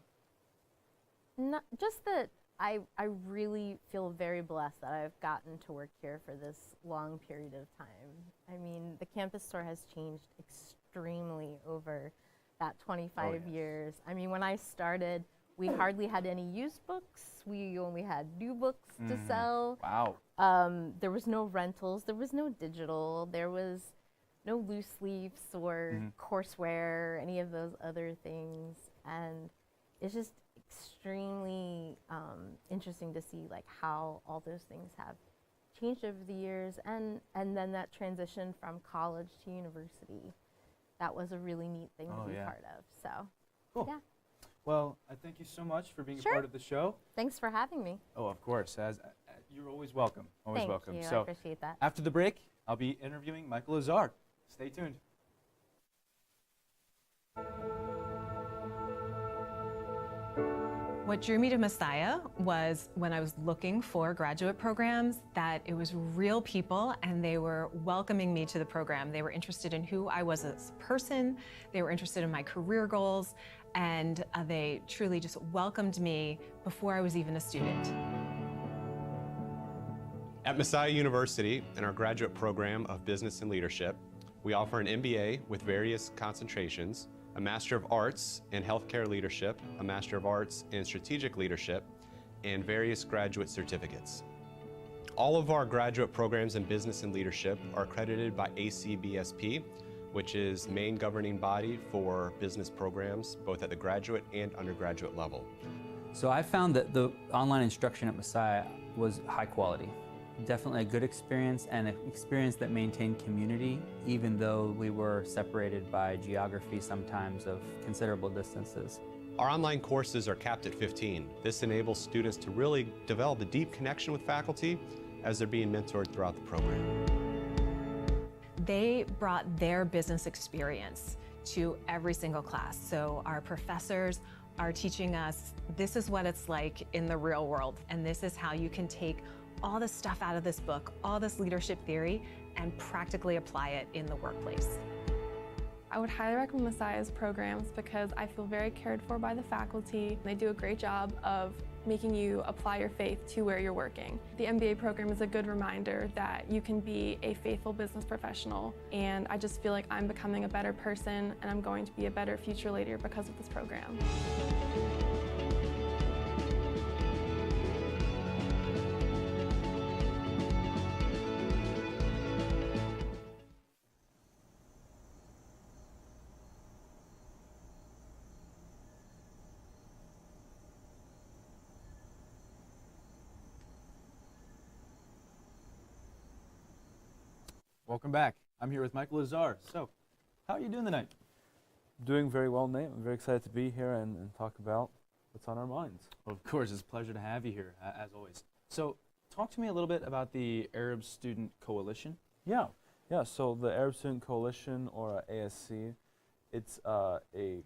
Speaker 14: Not, just that I really feel very blessed that I've gotten to work here for this long period of time. I mean, the campus store has changed extremely over that 25 years. I mean, when I started, we hardly had any used books. We only had new books to sell.
Speaker 3: Wow.
Speaker 14: There was no rentals. There was no digital. There was no loose leaves or courseware, any of those other things. And it's just extremely interesting to see how all those things have changed over the years, and then that transition from college to university. That was a really neat thing to be part of. So,
Speaker 3: cool.
Speaker 14: Yeah.
Speaker 3: Well, I thank you so much for being a
Speaker 14: Sure.
Speaker 3: part of the show.
Speaker 14: Thanks for having me.
Speaker 3: Oh, of course. You're always welcome. Always
Speaker 14: Thank
Speaker 3: welcome.
Speaker 14: you. I
Speaker 3: So
Speaker 14: appreciate that.
Speaker 3: after the break, I'll be interviewing Michael Azar. Stay tuned.
Speaker 5: What drew me to Messiah was when I was looking for graduate programs, that it was real people and they were welcoming me to the program. They were interested in who I was as a person, they were interested in my career goals, and they truly just welcomed me before I was even a student.
Speaker 6: At Messiah University, in our graduate program of Business and Leadership, we offer an MBA with various concentrations, a Master of Arts in Healthcare Leadership, a Master of Arts in Strategic Leadership, and various graduate certificates. All of our graduate programs in Business and Leadership are accredited by ACBSP, which is the main governing body for business programs, both at the graduate and undergraduate level.
Speaker 7: So I found that the online instruction at Messiah was high quality. Definitely a good experience, and an experience that maintained community, even though we were separated by geography sometimes of considerable distances.
Speaker 6: Our online courses are capped at 15. This enables students to really develop a deep connection with faculty as they're being mentored throughout the program.
Speaker 5: They brought their business experience to every single class. So our professors are teaching us, this is what it's like in the real world, and this is how you can take all the stuff out of this book, all this leadership theory, and practically apply it in the workplace.
Speaker 8: I would highly recommend Messiah's programs because I feel very cared for by the faculty. They do a great job of making you apply your faith to where you're working. The MBA program is a good reminder that you can be a faithful business professional, and I just feel like I'm becoming a better person and I'm going to be a better future leader because of this program.
Speaker 3: Welcome back. I'm here with Michael Azar. So, how are you doing tonight?
Speaker 9: Doing very well, Nate. I'm very excited to be here and talk about what's on our minds.
Speaker 3: Well, of course, it's a pleasure to have you here, as always. So, talk to me a little bit about the Arab Student Coalition.
Speaker 9: Yeah. So the Arab Student Coalition, or ASC, it's a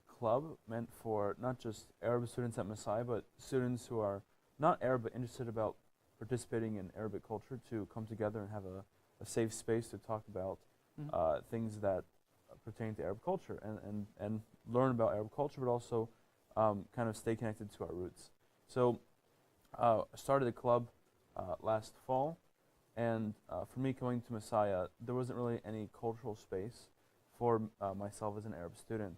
Speaker 9: club meant for not just Arab students at Messiah, but students who are not Arab but interested about participating in Arabic culture to come together and have a safe space to talk about things that pertain to Arab culture and learn about Arab culture, but also kind of stay connected to our roots. So I started the club last fall, and for me coming to Messiah, there wasn't really any cultural space for myself as an Arab student.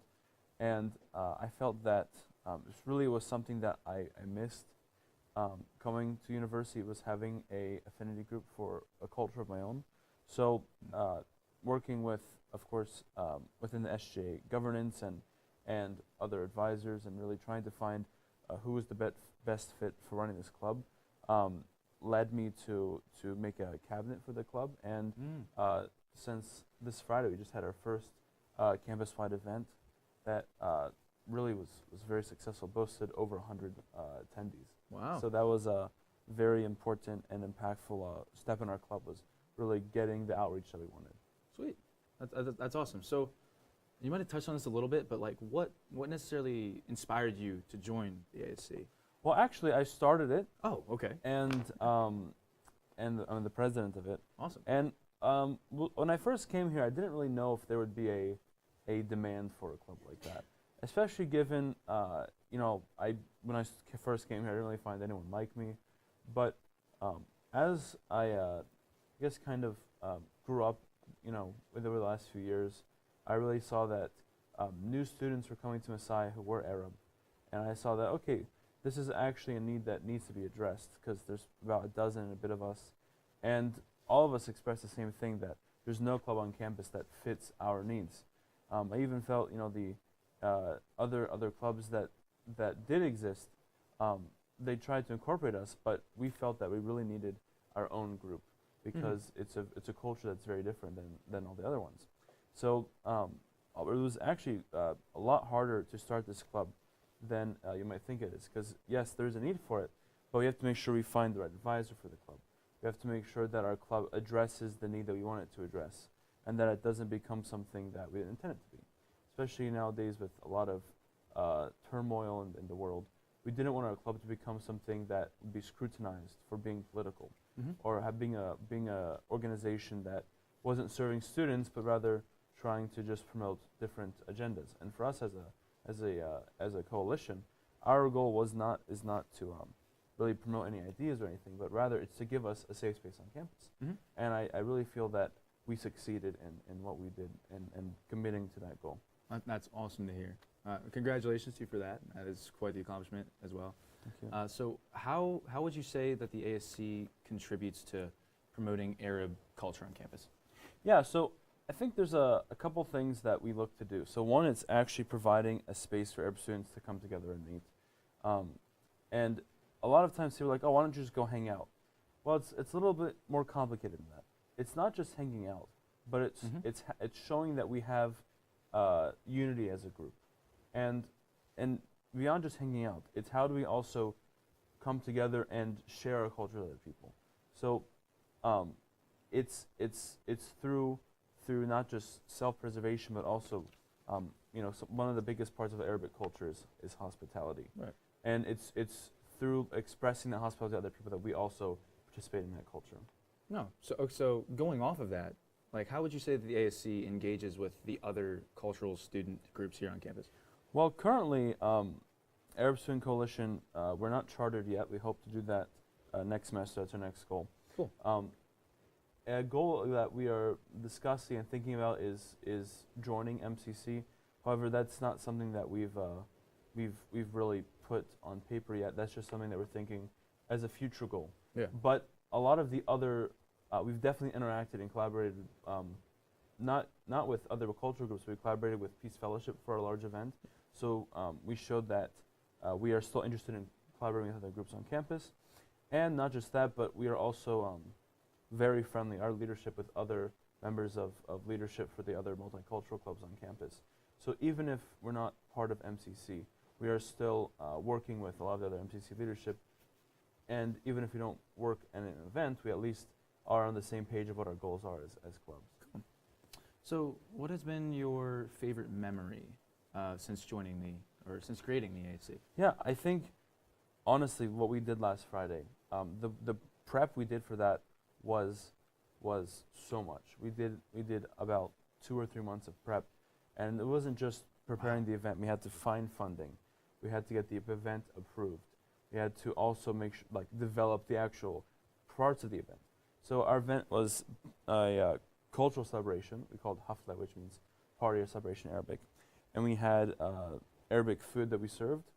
Speaker 9: And I felt that this really was something that I missed coming to university, was having a affinity group for a culture of my own. So working with, of course, within the SJ governance and other advisors, and really trying to find who was the best fit for running this club, led me to make a cabinet for the club. And since this Friday, we just had our first campus-wide event that really was very successful, boasted over 100 attendees.
Speaker 3: Wow.
Speaker 9: So that was a very important and impactful step in our club, was really getting the outreach that we wanted.
Speaker 3: Sweet. That's awesome. So, you might have touched on this a little bit, but like, what necessarily inspired you to join the ASC?
Speaker 9: Well, actually, I started it.
Speaker 3: Oh, okay.
Speaker 9: And I'm the president of it.
Speaker 3: Awesome.
Speaker 9: And when I first came here, I didn't really know if there would be a demand for a club like that, especially given, when I first came here, I didn't really find anyone like me. But as I guess kind of grew up, over the last few years, I really saw that new students were coming to Messiah who were Arab. And I saw that, okay, this is actually a need that needs to be addressed, because there's about a dozen and a bit of us. And all of us express the same thing, that there's no club on campus that fits our needs. I even felt, the other clubs that did exist, they tried to incorporate us, but we felt that we really needed our own group, because it's a culture that's very different than all the other ones. So it was actually a lot harder to start this club than you might think it is, because yes, there's a need for it, but we have to make sure we find the right advisor for the club. We have to make sure that our club addresses the need that we want it to address, and that it doesn't become something that we didn't intend it to be. Especially nowadays with a lot of turmoil in the world, we didn't want our club to become something that would be scrutinized for being political, or being a organization that wasn't serving students, but rather trying to just promote different agendas. And for us as a coalition, our goal is not to really promote any ideas or anything, but rather it's to give us a safe space on campus. And I really feel that we succeeded in what we did and committing to that goal.
Speaker 3: That's awesome to hear. Congratulations to you for that. That is quite the accomplishment as well.
Speaker 9: Thank you.
Speaker 3: So how would you say that the ASC contributes to promoting Arab culture on campus?
Speaker 9: Yeah, so I think there's a couple things that we look to do. So one is actually providing a space for Arab students to come together and meet. And a lot of times people are like, oh, why don't you just go hang out? Well, it's a little bit more complicated than that. It's not just hanging out, but it's showing that we have unity as a group. And beyond just hanging out, it's how do we also come together and share our culture with other people. So it's through not just self-preservation, but also so one of the biggest parts of Arabic culture is hospitality.
Speaker 3: Right.
Speaker 9: And it's through expressing that hospitality to other people that we also participate in that culture.
Speaker 3: No. So going off of that, like, how would you say that the ASC engages with the other cultural student groups here on campus?
Speaker 9: Well, currently, Arab Student Coalition, we're not chartered yet. We hope to do that next semester. That's our next goal.
Speaker 3: Cool.
Speaker 9: A goal that we are discussing and thinking about is joining MCC. However, that's not something that we've really put on paper yet. That's just something that we're thinking as a future goal.
Speaker 3: Yeah.
Speaker 9: But a lot of the other, we've definitely interacted and collaborated, not with other cultural groups. We collaborated with Peace Fellowship for a large event. So we showed that we are still interested in collaborating with other groups on campus. And not just that, but we are also very friendly. Our leadership with other members of leadership for the other multicultural clubs on campus. So even if we're not part of MCC, we are still working with a lot of the other MCC leadership. And even if we don't work in an event, we at least are on the same page of what our goals are as clubs.
Speaker 3: Cool. So what has been your favorite memory since since creating the AAC?
Speaker 9: Yeah, I think honestly what we did last Friday, the prep we did for that was so much. We did about 2 or 3 months of prep, and it wasn't just preparing the event. We had to find funding. We had to get the event approved. We had to also develop the actual parts of the event. So our event was a cultural celebration. We called Hafla, which means party or celebration in Arabic. And we had Arabic food that we served.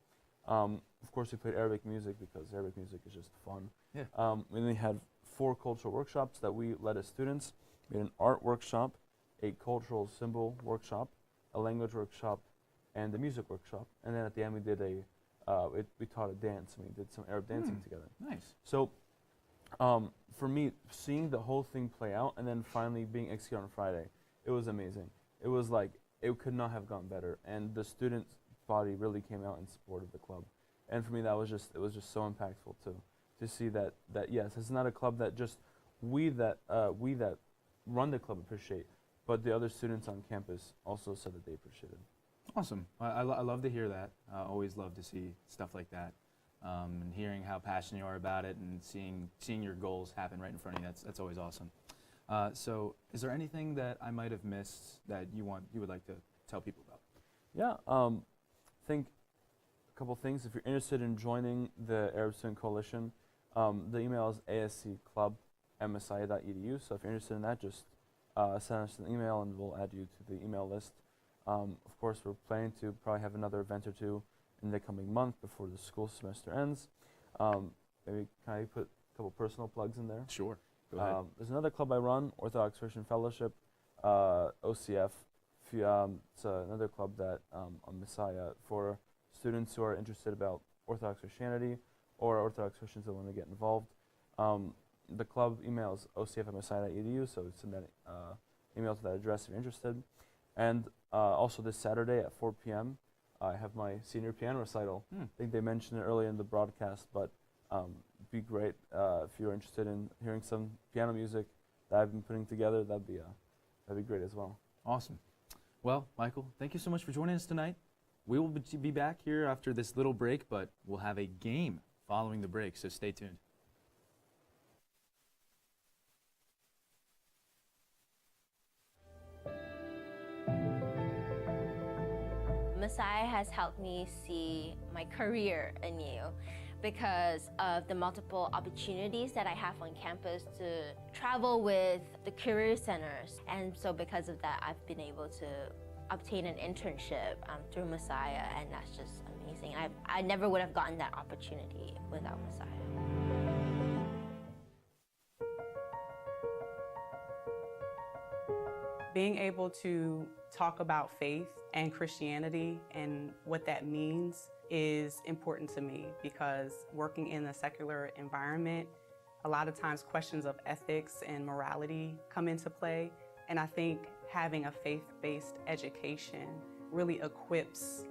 Speaker 9: Of course, we played Arabic music because Arabic music is just fun.
Speaker 3: Yeah.
Speaker 9: And we had 4 cultural workshops that we led as students. We had an art workshop, a cultural symbol workshop, a language workshop, and a music workshop. And then at the end, we did we taught a dance. We did some Arab dancing together.
Speaker 3: Nice.
Speaker 9: So for me, seeing the whole thing play out and then finally being executed on Friday, it was amazing. It was like, it could not have gone better. And the student body really came out in support of the club. And for me, it was just so impactful to see that yes, it's not a club that just we that run the club appreciate, but the other students on campus also said that they appreciated it.
Speaker 3: Awesome. I love to hear that. I always love to see stuff like that. And hearing how passionate you are about it and seeing your goals happen right in front of you, that's always awesome. So is there anything that I might have missed that you would like to tell people about?
Speaker 9: Yeah, I think a couple things. If you're interested in joining the Arab Student Coalition, the email is ascclub@messiah.edu. So if you're interested in that, just send us an email and we'll add you to the email list. Of course, we're planning to probably have another event or 2 in the coming month before the school semester ends. Maybe can I put a couple personal plugs in there?
Speaker 3: Sure. Go ahead.
Speaker 9: There's another club I run, Orthodox Christian Fellowship, OCF. It's another club that on Messiah for students who are interested about Orthodox Christianity or Orthodox Christians that want to get involved. The club email is ocf@messiah.edu, so send that email to that address if you're interested. And also this Saturday at 4 p.m., I have my senior piano recital. I think they mentioned it earlier in the broadcast, but it'd be great if you're interested in hearing some piano music that I've been putting together. That'd be great as well.
Speaker 3: Awesome. Well, Michael, thank you so much for joining us tonight. We will be back here after this little break, but we'll have a game following the break, so stay tuned.
Speaker 10: Messiah has helped me see my career anew because of the multiple opportunities that I have on campus to travel with the career centers. And so because of that, I've been able to obtain an internship through Messiah, and that's just amazing. I never would have gotten that opportunity without Messiah.
Speaker 22: Being able to talk about faith and Christianity and what that means is important to me because working in a secular environment, a lot of times questions of ethics and morality come into play. And I think having a faith-based education really equips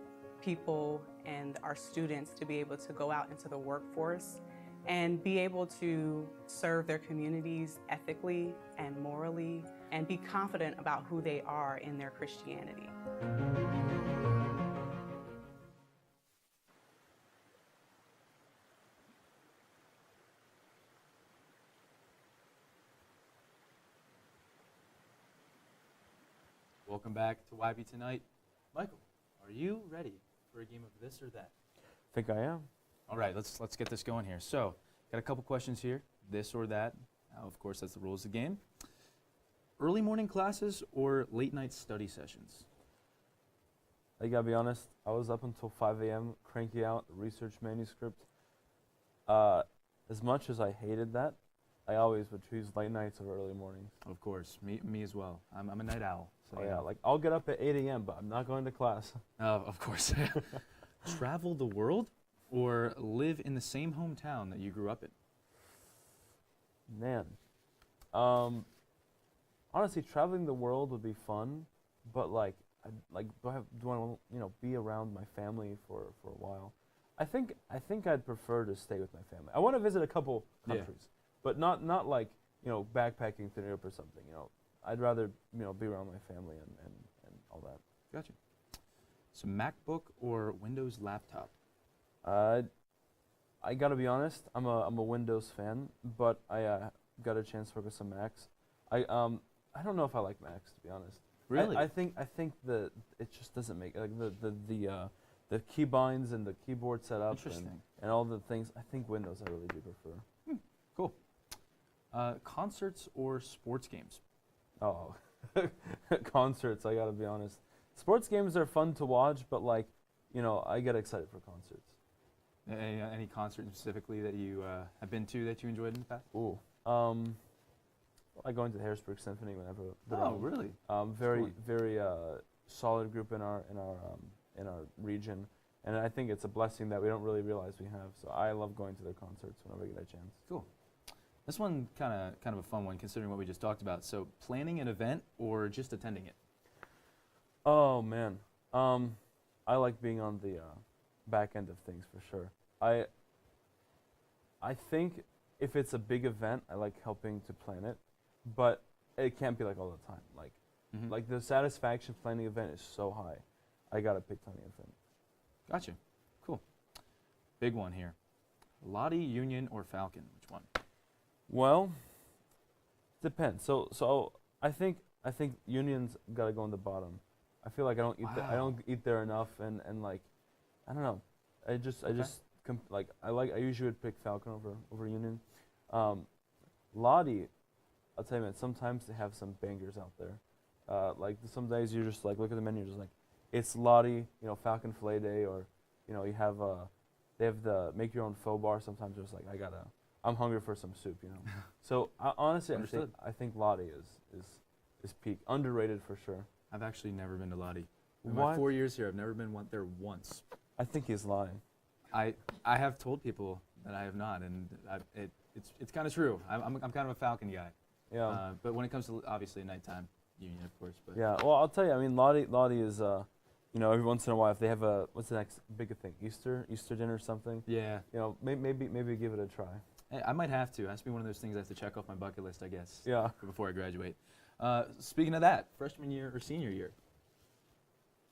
Speaker 22: people and our students to be able to go out into the workforce and be able to serve their communities ethically and morally and be confident about who they are in their Christianity.
Speaker 3: Welcome back to YB Tonight. Michael, are you ready for a game of this or that?
Speaker 9: I think I am.
Speaker 3: All right, let's get this going here. So, got a couple questions here, this or that. Now, of course, that's the rules of the game. Early morning classes or late night study sessions?
Speaker 9: I gotta be honest, I was up until 5 a.m. cranking out a research manuscript. As much as I hated that, I always would choose late nights over early mornings.
Speaker 3: Of course, me as well. I'm a night owl. So
Speaker 9: oh yeah, like I'll get up at 8 a.m., but I'm not going to class.
Speaker 3: Of course. Travel the world or live in the same hometown that you grew up in?
Speaker 9: Man, honestly, traveling the world would be fun, but like, do I want to be around my family for a while? I think I'd prefer to stay with my family. I want to visit a couple countries, but not like backpacking through Europe or something. I'd rather be around my family and all that.
Speaker 3: Gotcha. So MacBook or Windows laptop?
Speaker 9: I gotta be honest, I'm a Windows fan, but I got a chance to work with some Macs. I don't know if I like Macs, to be honest.
Speaker 3: Really?
Speaker 9: I think it just doesn't make like the keybinds and the keyboard setup and all the things. I think Windows I really do prefer.
Speaker 3: Cool. Concerts or sports games?
Speaker 9: Oh, concerts. I gotta be honest. Sports games are fun to watch, but like, I get excited for concerts.
Speaker 3: Any concert specifically that you have been to that you enjoyed in the past?
Speaker 9: Ooh. I go into the Harrisburg Symphony whenever.
Speaker 3: Oh, really?
Speaker 9: Very solid group in our region, and I think it's a blessing that we don't really realize we have. So I love going to their concerts whenever I get a chance.
Speaker 3: Cool. This one kind of a fun one considering what we just talked about. So planning an event or just attending it?
Speaker 9: Oh man, I like being on the back end of things for sure. I think if it's a big event, I like helping to plan it, but it can't be like all the time. Like the satisfaction of planning an event is so high. I gotta pick planning an event.
Speaker 3: Gotcha. Cool. Big one here. Lottie, Union, or Falcon? Which one?
Speaker 9: Well, depends. So I think Union's gotta go on the bottom. I feel like I don't eat there enough, and like I don't know. I usually would pick Falcon over Union. Lottie, I'll tell you, man. Sometimes they have some bangers out there. Like some days you just like look at the menu, just like it's Lottie, Falcon Filet Day, or you have they have the make your own faux bar. Sometimes it's like I'm hungry for some soup, So honestly, I think Lottie is peak, underrated for sure.
Speaker 3: I've actually never been to Lottie. In
Speaker 9: What?
Speaker 3: my 4 years here, I've never been there once.
Speaker 9: I think he's lying.
Speaker 3: I have told people that I have not, and it's kind of true. I'm kind of a Falcon guy.
Speaker 9: Yeah.
Speaker 3: But when it comes to obviously nighttime Union, of course. But
Speaker 9: Yeah. Well, I'll tell you. I mean, Lottie is every once in a while if they have what's the next big thing? Easter dinner or something.
Speaker 3: Yeah.
Speaker 9: Maybe give it a try.
Speaker 3: I might have to. It has to be one of those things I have to check off my bucket list, I guess.
Speaker 9: Yeah.
Speaker 3: Before I graduate. Speaking of that, freshman year or senior year?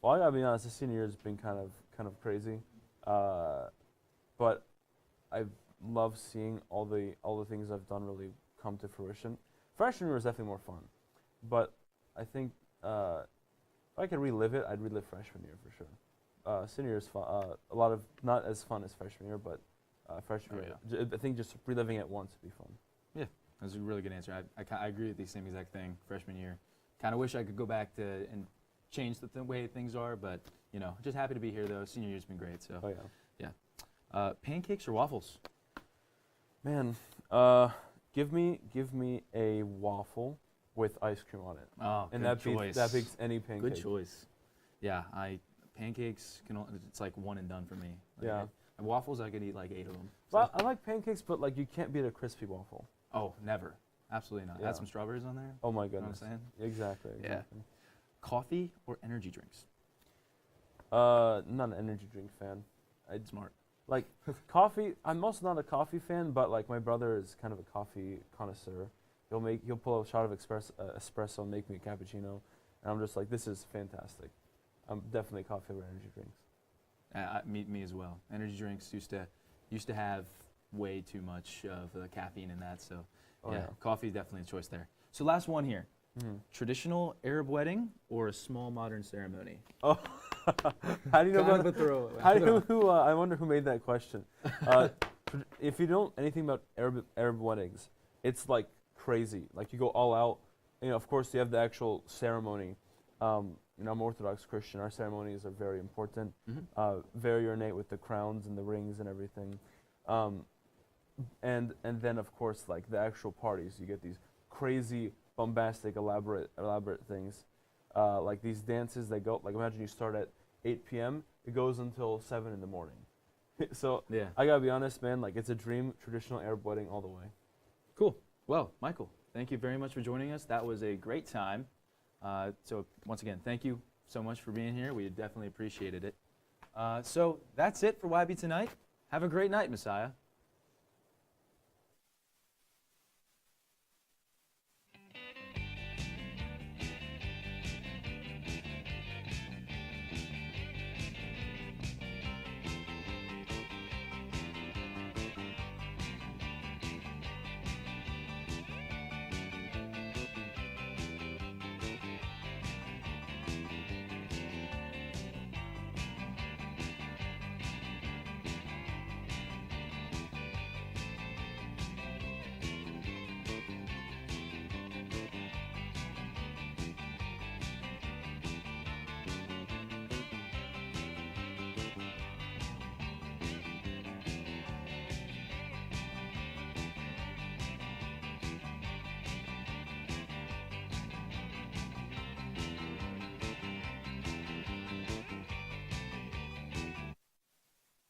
Speaker 9: Well, I gotta be honest. The senior year has been kind of crazy, but I love seeing all the things I've done really come to fruition. Freshman year was definitely more fun, but I think if I could relive it, I'd relive freshman year for sure. Senior year is fun. A lot of not as fun as freshman year, but freshman year. I think just reliving it once would be fun.
Speaker 3: Yeah, that's a really good answer. I agree with the same exact thing. Freshman year, kind of wish I could go back to and change the way things are, but just happy to be here though. Senior year's been great. So.
Speaker 9: Oh
Speaker 3: yeah. Pancakes or waffles?
Speaker 9: Man, give me a waffle with ice cream on it.
Speaker 3: Oh,
Speaker 9: and
Speaker 3: good choice.
Speaker 9: That beats any pancake.
Speaker 3: Good choice. Yeah, pancakes it's like one and done for me.
Speaker 9: Yeah.
Speaker 3: And waffles, I could eat like 8 of them.
Speaker 9: Well, I like pancakes, but like you can't beat a crispy waffle.
Speaker 3: Oh, never. Absolutely not.
Speaker 9: Yeah.
Speaker 3: Add some strawberries on there.
Speaker 9: Oh my
Speaker 3: You know
Speaker 9: goodness.
Speaker 3: what I'm saying?
Speaker 9: Exactly.
Speaker 3: Yeah. Coffee or energy drinks?
Speaker 9: Not an energy drink fan.
Speaker 3: Smart.
Speaker 9: Like coffee, I'm also not a coffee fan, but like my brother is kind of a coffee connoisseur. He'll pull a shot of espresso and make me a cappuccino, and I'm just like, this is fantastic. I'm definitely coffee over energy drinks.
Speaker 3: Me as well. Energy drinks used to have way too much of the caffeine in that, so coffee definitely a choice there. So last one here. Traditional Arab wedding or a small modern ceremony?
Speaker 9: Oh, how do you know
Speaker 3: Kind
Speaker 9: about
Speaker 3: of a throw.
Speaker 9: I wonder who made that question. If you know anything about Arab weddings, it's like crazy. Like you go all out. Of course, you have the actual ceremony. I'm Orthodox Christian. Our ceremonies are very important, very ornate with the crowns and the rings and everything. And then of course, like the actual parties, you get these crazy, bombastic, elaborate things. Like these dances, they go, like imagine you start at 8 p.m., it goes until 7 in the morning. So
Speaker 3: yeah.
Speaker 9: I gotta be honest, man, like it's a dream traditional Arab wedding all the way.
Speaker 3: Cool. Well, Michael, Thank you very much for joining us. That was a great time. So once again, thank you so much for being here. We definitely appreciated it. So that's it for YB Tonight. Have a great night, Messiah.